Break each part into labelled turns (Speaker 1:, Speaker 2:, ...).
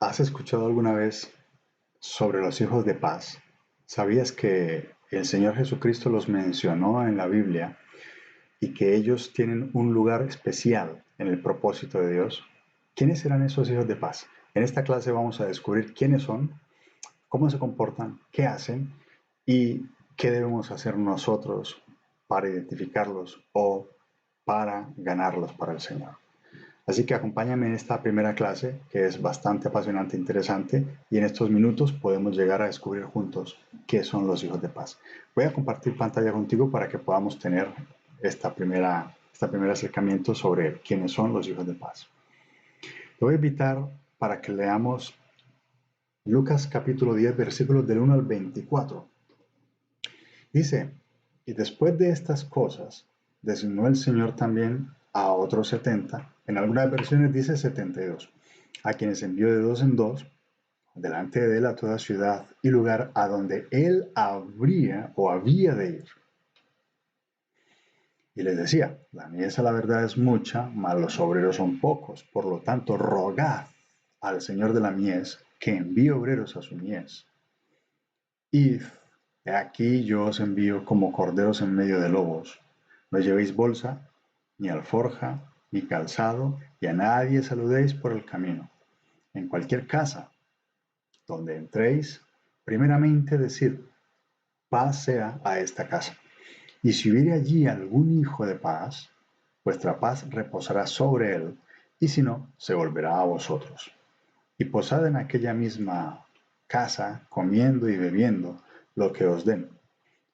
Speaker 1: ¿Has escuchado alguna vez sobre los hijos de paz? ¿Sabías que el Señor Jesucristo los mencionó en la Biblia y que ellos tienen un lugar especial en el propósito de Dios? ¿Quiénes serán esos hijos de paz? En esta clase vamos a descubrir quiénes son, cómo se comportan, qué hacen y qué debemos hacer nosotros para identificarlos o para ganarlos para el Señor. Así que acompáñame en esta primera clase, que es bastante apasionante e interesante, y en estos minutos podemos llegar a descubrir juntos qué son los hijos de paz. Voy a compartir pantalla contigo para que podamos tener este primer acercamiento sobre quiénes son los hijos de paz. Te voy a invitar para que leamos Lucas capítulo 10, versículos del 1 al 24. Dice, y después de estas cosas, designó el Señor también a otros 70, en algunas versiones dice 72, a quienes envió de dos en dos, delante de él a toda ciudad y lugar a donde él habría o había de ir. Y les decía, la mies a la verdad es mucha, mas los obreros son pocos, por lo tanto rogad al Señor de la mies que envíe obreros a su mies. Id, he aquí yo os envío como corderos en medio de lobos. No llevéis bolsa, ni alforja, ni calzado, y a nadie saludéis por el camino. En cualquier casa donde entréis, primeramente decid, paz sea a esta casa. Y si hubiere allí algún hijo de paz, vuestra paz reposará sobre él, y si no, se volverá a vosotros. Y posad en aquella misma casa, comiendo y bebiendo lo que os den,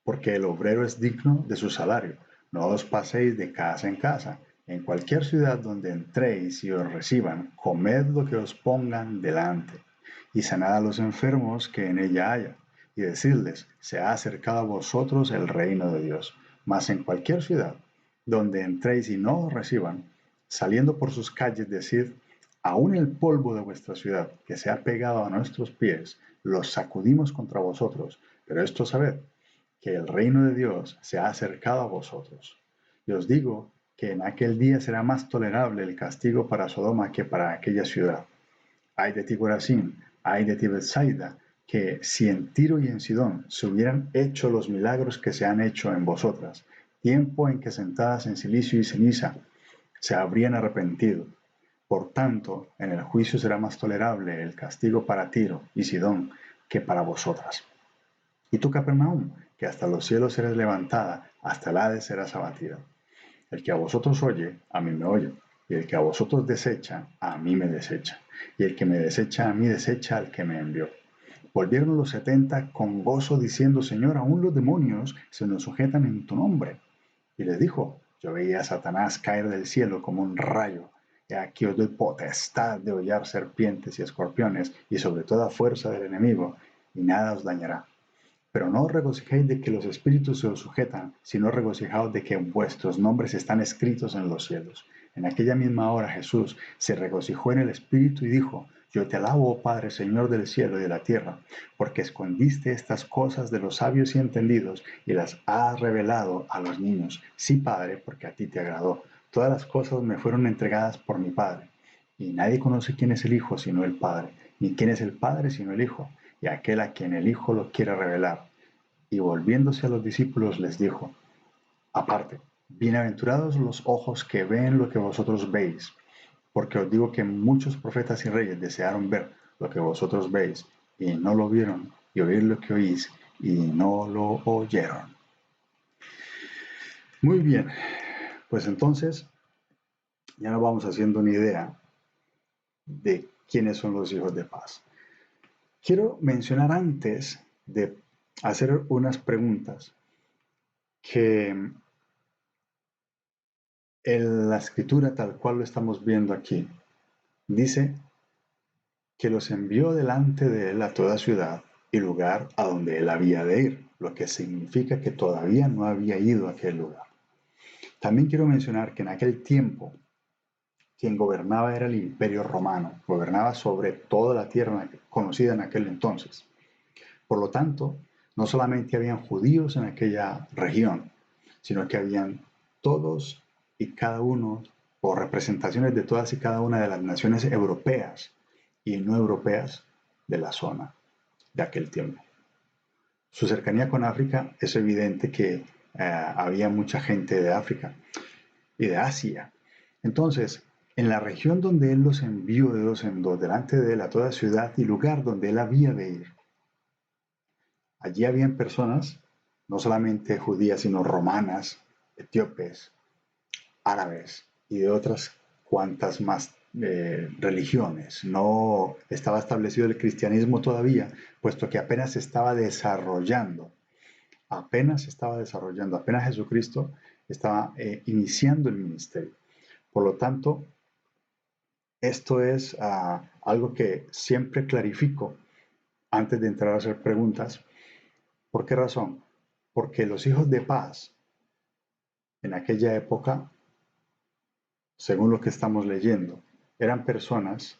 Speaker 1: porque el obrero es digno de su salario. No os paséis de casa en casa. En cualquier ciudad donde entréis y os reciban, comed lo que os pongan delante, y sanad a los enfermos que en ella haya, y decidles, se ha acercado a vosotros el reino de Dios. Mas en cualquier ciudad donde entréis y no os reciban, saliendo por sus calles, decid, aun el polvo de vuestra ciudad, que se ha pegado a nuestros pies, los sacudimos contra vosotros, pero esto sabed, que el reino de Dios se ha acercado a vosotros. Y os digo que en aquel día será más tolerable el castigo para Sodoma que para aquella ciudad. Ay de ti, Corazín, ay de ti, Betsaida, que si en Tiro y en Sidón se hubieran hecho los milagros que se han hecho en vosotras, tiempo en que sentadas en silicio y ceniza se habrían arrepentido. Por tanto, en el juicio será más tolerable el castigo para Tiro y Sidón que para vosotras. Y tú, Capernaum, que hasta los cielos eres levantada, hasta el Hades serás abatida. El que a vosotros oye, a mí me oye, y el que a vosotros desecha, a mí me desecha, y el que me desecha, a mí desecha al que me envió. Volvieron los 70 con gozo diciendo, Señor, aún los demonios se nos sujetan en tu nombre. Y les dijo, yo veía a Satanás caer del cielo como un rayo. Y aquí os doy potestad de hollar serpientes y escorpiones, y sobre toda fuerza del enemigo, y nada os dañará. Pero no os regocijéis de que los espíritus se os sujetan, sino regocijaos de que vuestros nombres están escritos en los cielos. En aquella misma hora Jesús se regocijó en el Espíritu y dijo, Yo te alabo, oh Padre, Señor del cielo y de la tierra, porque escondiste estas cosas de los sabios y entendidos y las has revelado a los niños. Sí, Padre, porque a ti te agradó. Todas las cosas me fueron entregadas por mi Padre. Y nadie conoce quién es el Hijo sino el Padre, ni quién es el Padre sino el Hijo, y aquel a quien el Hijo lo quiere revelar. Y volviéndose a los discípulos les dijo, aparte, bienaventurados los ojos que ven lo que vosotros veis, porque os digo que muchos profetas y reyes desearon ver lo que vosotros veis, y no lo vieron, y oír lo que oís, y no lo oyeron. Muy bien, pues entonces ya nos vamos haciendo una idea de quiénes son los hijos de paz. Quiero mencionar antes de hacer unas preguntas que en la escritura tal cual lo estamos viendo aquí, dice que los envió delante de él a toda ciudad y lugar a donde él había de ir, lo que significa que todavía no había ido a aquel lugar. También quiero mencionar que en aquel tiempo quien gobernaba era el Imperio Romano, gobernaba sobre toda la tierra conocida en aquel entonces. Por lo tanto, no solamente habían judíos en aquella región, sino que habían todos y cada uno, o representaciones de todas y cada una de las naciones europeas y no europeas de la zona de aquel tiempo. Su cercanía con África es evidente que había mucha gente de África y de Asia. Entonces, en la región donde él los envió de dos en dos, delante de él a toda ciudad y lugar donde él había de ir, allí habían personas, no solamente judías, sino romanas, etíopes, árabes y de otras cuantas más religiones. No estaba establecido el cristianismo todavía, puesto que apenas se estaba desarrollando, apenas Jesucristo estaba iniciando el ministerio. Por lo tanto, esto es algo que siempre clarifico antes de entrar a hacer preguntas. ¿Por qué razón? Porque los hijos de paz en aquella época, según lo que estamos leyendo, eran personas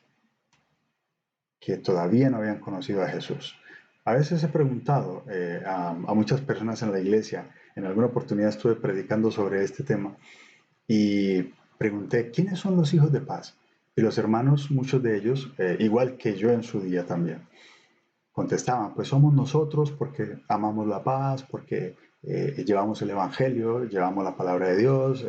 Speaker 1: que todavía no habían conocido a Jesús. A veces he preguntado a muchas personas en la iglesia, en alguna oportunidad estuve predicando sobre este tema y pregunté, ¿quiénes son los hijos de paz? Y los hermanos, muchos de ellos, igual que yo en su día también, contestaban, pues somos nosotros porque amamos la paz, porque llevamos el Evangelio, llevamos la palabra de Dios,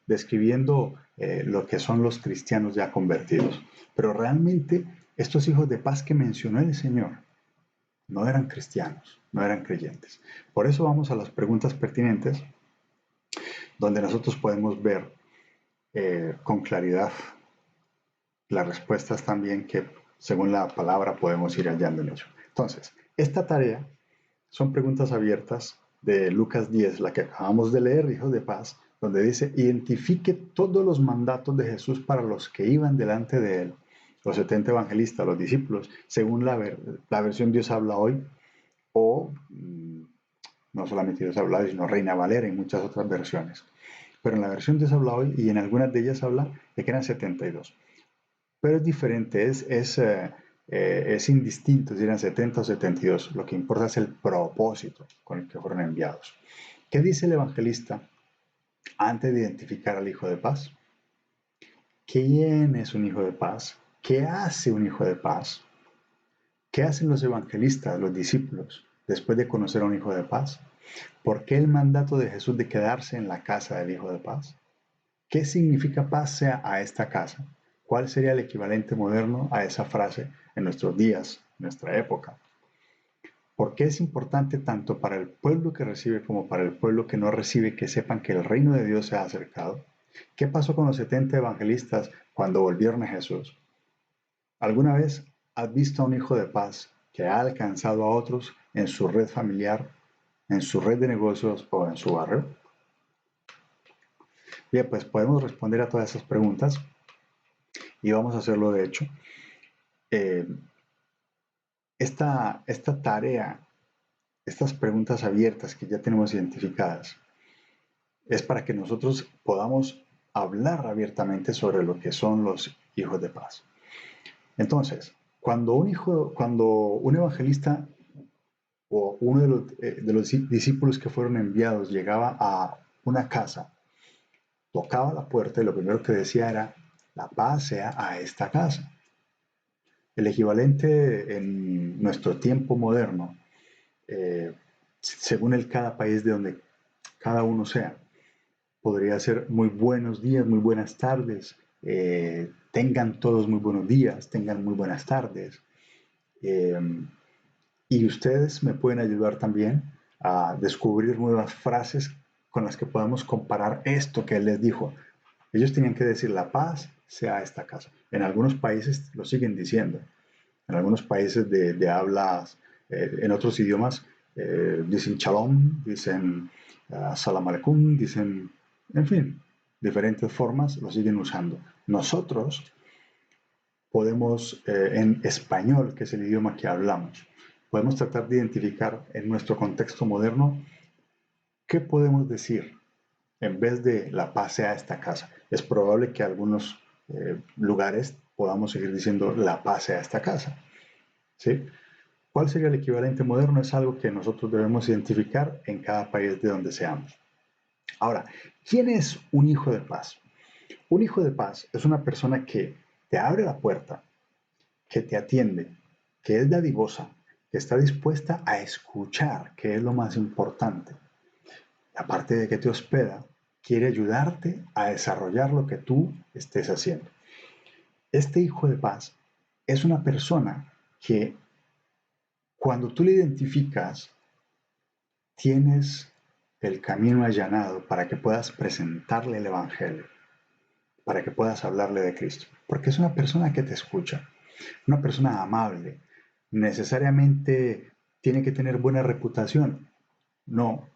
Speaker 1: describiendo lo que son los cristianos ya convertidos. Pero realmente estos hijos de paz que mencionó el Señor no eran cristianos, no eran creyentes. Por eso vamos a las preguntas pertinentes, donde nosotros podemos ver con claridad las respuestas también que según la palabra podemos ir hallando en ello. Entonces, esta tarea son preguntas abiertas de Lucas 10, la que acabamos de leer, hijos de paz, donde dice, identifique todos los mandatos de Jesús para los que iban delante de él, los 70 evangelistas, los discípulos, según la versión Dios habla hoy, o no solamente Dios habla hoy, sino Reina Valera y muchas otras versiones. Pero en la versión Dios habla hoy y en algunas de ellas habla de que eran 72. Pero es diferente, es indistinto si eran 70 o 72. Lo que importa es el propósito con el que fueron enviados. ¿Qué dice el evangelista antes de identificar al hijo de paz? ¿Quién es un hijo de paz? ¿Qué hace un hijo de paz? ¿Qué hacen los evangelistas, los discípulos, después de conocer a un hijo de paz? ¿Por qué el mandato de Jesús de quedarse en la casa del hijo de paz? ¿Qué significa paz sea a esta casa? ¿Cuál sería el equivalente moderno a esa frase en nuestros días, en nuestra época? ¿Por qué es importante tanto para el pueblo que recibe como para el pueblo que no recibe que sepan que el reino de Dios se ha acercado? ¿Qué pasó con los 70 evangelistas cuando volvieron a Jesús? ¿Alguna vez has visto a un hijo de paz que ha alcanzado a otros en su red familiar, en su red de negocios o en su barrio? Bien, pues podemos responder a todas esas preguntas y vamos a hacerlo de hecho. Eh, esta tarea, estas preguntas abiertas que ya tenemos identificadas, es para que nosotros podamos hablar abiertamente sobre lo que son los hijos de paz. Entonces, cuando un evangelista o uno de los discípulos que fueron enviados llegaba a una casa, tocaba la puerta y lo primero que decía era, la paz sea a esta casa. El equivalente en nuestro tiempo moderno, según cada país de donde cada uno sea, podría ser muy buenos días, muy buenas tardes, tengan todos muy buenos días, tengan muy buenas tardes. Eh, y ustedes me pueden ayudar también a descubrir nuevas frases con las que podamos comparar esto que él les dijo. Ellos tenían que decir la paz sea esta casa. En algunos países lo siguen diciendo. En algunos países de hablas, en otros idiomas, dicen shalom, dicen salam aleikum, dicen, en fin, diferentes formas lo siguen usando. Nosotros podemos, en español, que es el idioma que hablamos, podemos tratar de identificar en nuestro contexto moderno qué podemos decir en vez de la paz sea esta casa. Es probable que algunos lugares podamos seguir diciendo la paz sea esta casa. ¿Sí? ¿Cuál sería el equivalente moderno? Es algo que nosotros debemos identificar en cada país de donde seamos. Ahora, ¿quién es un hijo de paz? Un hijo de paz es una persona que te abre la puerta, que te atiende, que es dadivosa, que está dispuesta a escuchar, que es lo más importante. Aparte de que te hospeda, quiere ayudarte a desarrollar lo que tú estés haciendo. Este hijo de paz es una persona que cuando tú le identificas, tienes el camino allanado para que puedas presentarle el Evangelio, para que puedas hablarle de Cristo. Porque es una persona que te escucha, una persona amable. ¿Necesariamente tiene que tener buena reputación? No.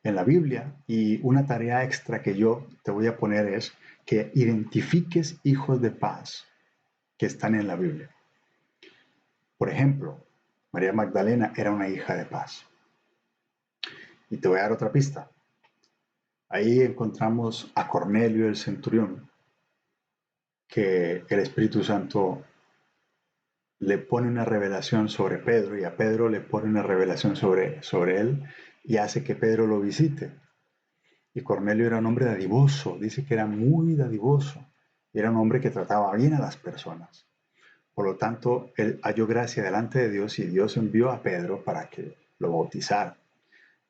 Speaker 1: En la Biblia, y una tarea extra que yo te voy a poner es que identifiques hijos de paz que están en la Biblia. Por ejemplo, María Magdalena era una hija de paz. Y te voy a dar otra pista. Ahí encontramos a Cornelio el centurión, que el Espíritu Santo le pone una revelación sobre Pedro y a Pedro le pone una revelación sobre él y hace que Pedro lo visite. Y Cornelio era un hombre dadivoso, dice que era muy dadivoso, era un hombre que trataba bien a las personas. Por lo tanto, él halló gracia delante de Dios y Dios envió a Pedro para que lo bautizara.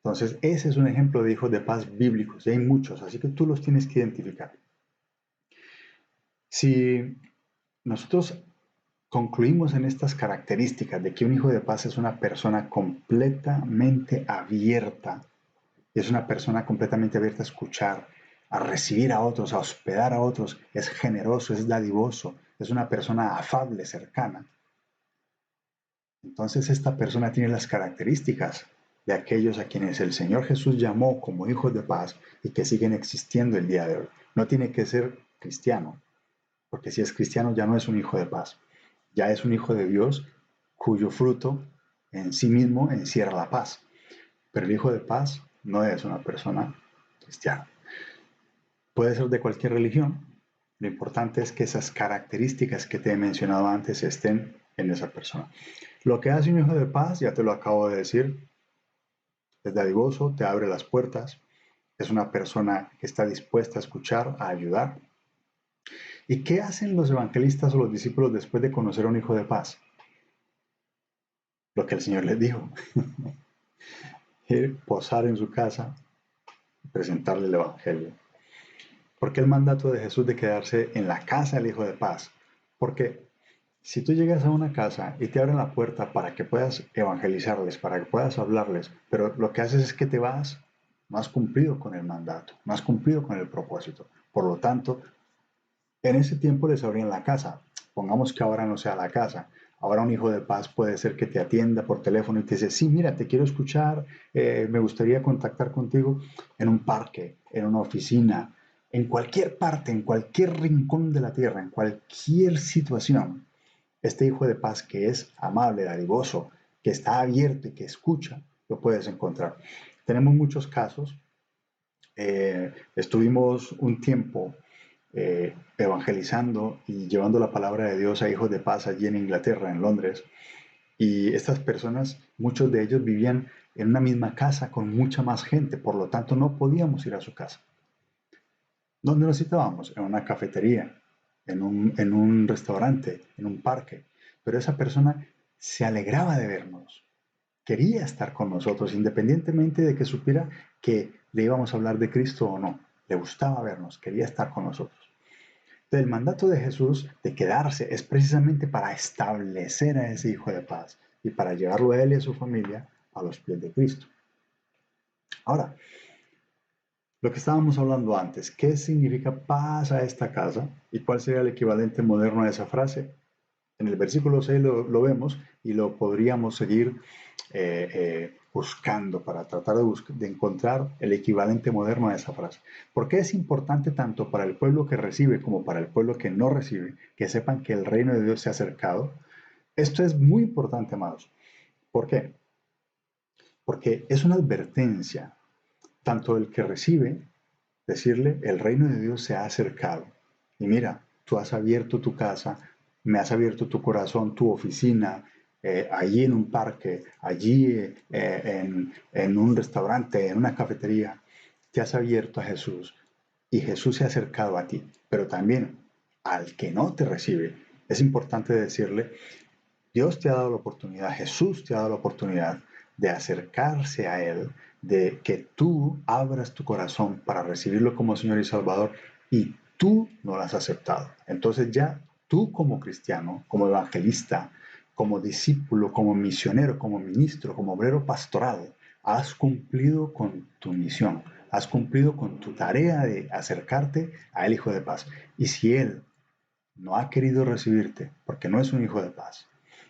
Speaker 1: Entonces, ese es un ejemplo de hijos de paz bíblicos, y hay muchos, así que tú los tienes que identificar. Si nosotros concluimos en estas características de que un hijo de paz es una persona completamente abierta, es una persona completamente abierta a escuchar, a recibir a otros, a hospedar a otros, es generoso, es dadivoso, es una persona afable, cercana. Entonces esta persona tiene las características de aquellos a quienes el Señor Jesús llamó como hijos de paz y que siguen existiendo el día de hoy. No tiene que ser cristiano, porque si es cristiano ya no es un hijo de paz, ya es un hijo de Dios cuyo fruto en sí mismo encierra la paz. Pero el hijo de paz no es una persona cristiana. Puede ser de cualquier religión. Lo importante es que esas características que te he mencionado antes estén en esa persona. Lo que hace un hijo de paz, ya te lo acabo de decir, es dadivoso, te abre las puertas, es una persona que está dispuesta a escuchar, a ayudar. ¿Y qué hacen los evangelistas o los discípulos después de conocer a un hijo de paz? Lo que el Señor les dijo, ir, posar en su casa y presentarle el evangelio. ¿Por qué el mandato de Jesús de quedarse en la casa del hijo de paz? Porque si tú llegas a una casa y te abren la puerta para que puedas evangelizarles, para que puedas hablarles, pero lo que haces es que te vas, no has cumplido con el mandato, no has cumplido con el propósito. Por lo tanto, en ese tiempo les abrían la casa. Pongamos que ahora no sea la casa. Ahora un hijo de paz puede ser que te atienda por teléfono y te dice, sí, mira, te quiero escuchar, me gustaría contactar contigo en un parque, en una oficina, en cualquier parte, en cualquier rincón de la tierra, en cualquier situación. Este hijo de paz que es amable, dadivoso, que está abierto y que escucha, lo puedes encontrar. Tenemos muchos casos. Estuvimos un tiempo evangelizando y llevando la palabra de Dios a hijos de paz allí en Inglaterra, en Londres. Y estas personas, muchos de ellos vivían en una misma casa con mucha más gente, por lo tanto no podíamos ir a su casa. ¿Dónde nos citábamos? En una cafetería, en un restaurante, en un parque. Pero esa persona se alegraba de vernos, quería estar con nosotros, independientemente de que supiera que le íbamos a hablar de Cristo o no. Le gustaba vernos, quería estar con nosotros. El mandato de Jesús de quedarse es precisamente para establecer a ese hijo de paz y para llevarlo a él y a su familia a los pies de Cristo. Ahora, lo que estábamos hablando antes, ¿qué significa paz a esta casa? ¿Y cuál sería el equivalente moderno a esa frase? En el versículo 6 lo vemos y lo podríamos seguir buscando para tratar de encontrar el equivalente moderno a esa frase. ¿Por qué es importante tanto para el pueblo que recibe como para el pueblo que no recibe que sepan que el reino de Dios se ha acercado? Esto es muy importante, amados. ¿Por qué? Porque es una advertencia, tanto el que recibe, decirle, el reino de Dios se ha acercado. Y mira, tú has abierto tu casa, me has abierto tu corazón, tu oficina, allí en un parque, allí en un restaurante, en una cafetería, te has abierto a Jesús y Jesús se ha acercado a ti, pero también al que no te recibe, es importante decirle, Dios te ha dado la oportunidad, Jesús te ha dado la oportunidad de acercarse a Él, de que tú abras tu corazón para recibirlo como Señor y Salvador y tú no lo has aceptado. Entonces ya tú como cristiano, como evangelista, como discípulo, como misionero, como ministro, como obrero pastoral, has cumplido con tu misión, has cumplido con tu tarea de acercarte al Hijo de Paz. Y si Él no ha querido recibirte, porque no es un hijo de paz,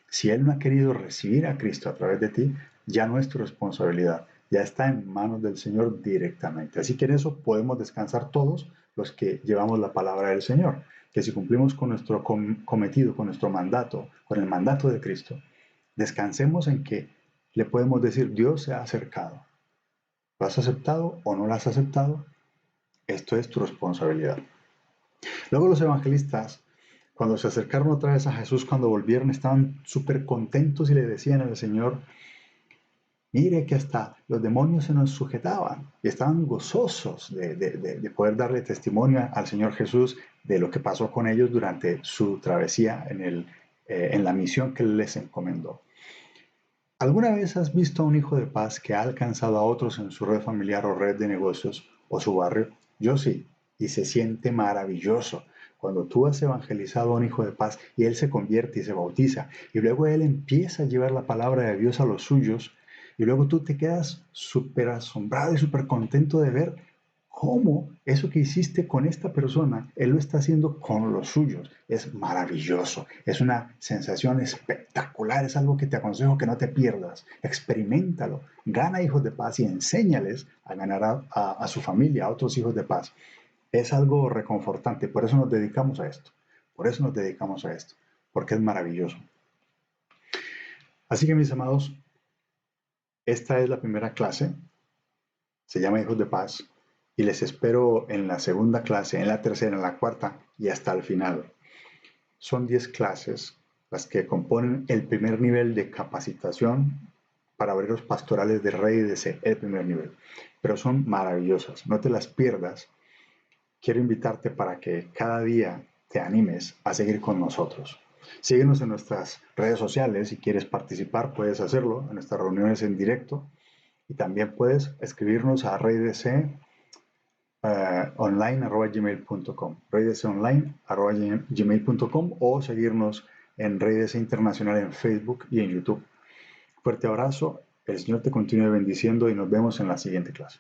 Speaker 1: si Él no ha querido recibir a Cristo a través de ti, ya no es tu responsabilidad, ya está en manos del Señor directamente. Así que en eso podemos descansar todos los que llevamos la palabra del Señor, que si cumplimos con nuestro cometido, con nuestro mandato, con el mandato de Cristo, descansemos en que le podemos decir, Dios se ha acercado. ¿Lo has aceptado o no lo has aceptado? Esto es tu responsabilidad. Luego los evangelistas, cuando se acercaron otra vez a Jesús, cuando volvieron, estaban súper contentos y le decían al Señor, mire que hasta los demonios se nos sujetaban y estaban gozosos de poder darle testimonio al Señor Jesús de lo que pasó con ellos durante su travesía en la misión que Él les encomendó. ¿Alguna vez has visto a un hijo de paz que ha alcanzado a otros en su red familiar o red de negocios o su barrio? Yo sí, y se siente maravilloso cuando tú has evangelizado a un hijo de paz y él se convierte y se bautiza, y luego él empieza a llevar la palabra de Dios a los suyos, y luego tú te quedas súper asombrado y súper contento de ver cómo eso que hiciste con esta persona, él lo está haciendo con los suyos. Es maravilloso, es una sensación espectacular, es algo que te aconsejo que no te pierdas. Experimentalo, gana hijos de paz y enséñales a ganar a su familia, a otros hijos de paz. Es algo reconfortante, por eso nos dedicamos a esto, por eso nos dedicamos a esto, porque es maravilloso. Así que mis amados, esta es la primera clase, se llama Hijos de Paz, y les espero en la segunda clase, en la tercera, en la cuarta y hasta el final. Son 10 clases las que componen el primer nivel de capacitación para obreros pastorales de RDC, el primer nivel. Pero son maravillosas, no te las pierdas. Quiero invitarte para que cada día te animes a seguir con nosotros. Síguenos en nuestras redes sociales, si quieres participar puedes hacerlo en nuestras reuniones en directo y también puedes escribirnos a RDC online@gmail.com, reidesonline@gmail.com o seguirnos en Redes Internacional en Facebook y en YouTube. Fuerte abrazo, el Señor te continúe bendiciendo y nos vemos en la siguiente clase.